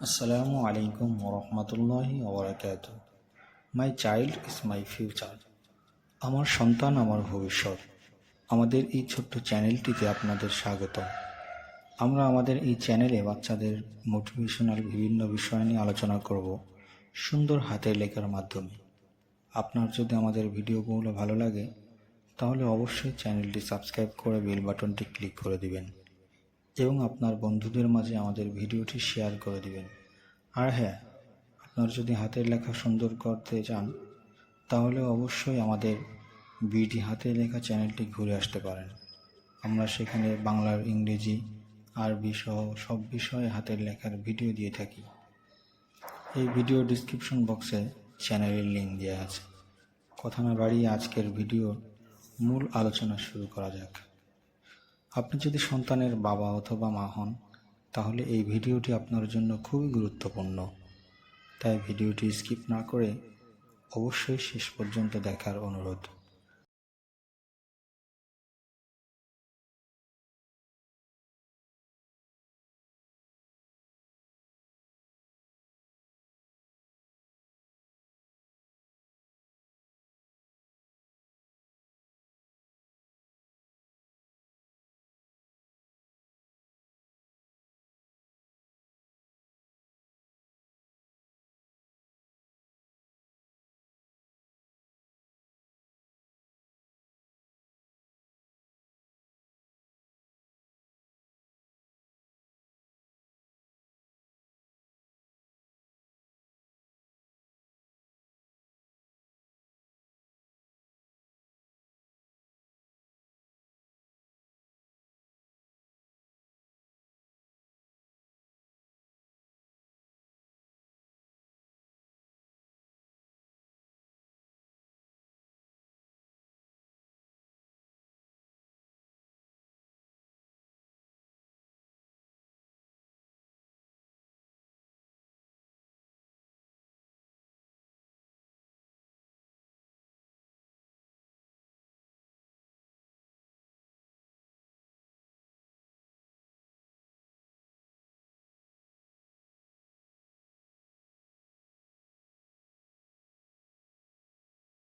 Assalamu alaikum warahmatullahi wabarakatuh. My child is my future. আমার সন্তান আমার ভবিষ্যৎ। আমাদের এই ছোট্ট চ্যানেলটিতে আপনাদের স্বাগত। আমরা আমাদের এই চ্যানেলে বাচ্চাদের মোটিভেশনাল বিভিন্ন বিষয় নিয়ে আলোচনা করব সুন্দর হাতের লেখার মাধ্যমে। আপনার যদি আমাদের ভিডিওগুলো ভালো লাগে তাহলে অবশ্যই চ্যানেলটি সাবস্ক্রাইব করে বেল বাটনটি ক্লিক করে দিবেন এবং আপনার বন্ধুদের মাঝে আমাদের ভিডিওটি শেয়ার করে দিবেন। আর হ্যাঁ, আপনার যদি হাতের লেখা সুন্দর করতে চান তাহলে অবশ্যই আমাদের বিডি হাতের লেখা চ্যানেলটি ঘুরে আসতে পারেন। আমরা সেখানে বাংলার, ইংরেজি, আরবি সহ সব বিষয়ে হাতের লেখার ভিডিও দিয়ে থাকি। এই ভিডিও ডিসক্রিপশন বক্সে চ্যানেলের লিঙ্ক দেওয়া আছে। কথা না বাড়িয়ে আজকের ভিডিওর মূল আলোচনা শুরু করা যাক। আপনি যদি সন্তানের বাবা অথবা মা হন তাহলে এই ভিডিওটি আপনার জন্য খুবই গুরুত্বপূর্ণ, তাই ভিডিওটি স্কিপ না করে অবশ্যই শেষ পর্যন্ত দেখার অনুরোধ।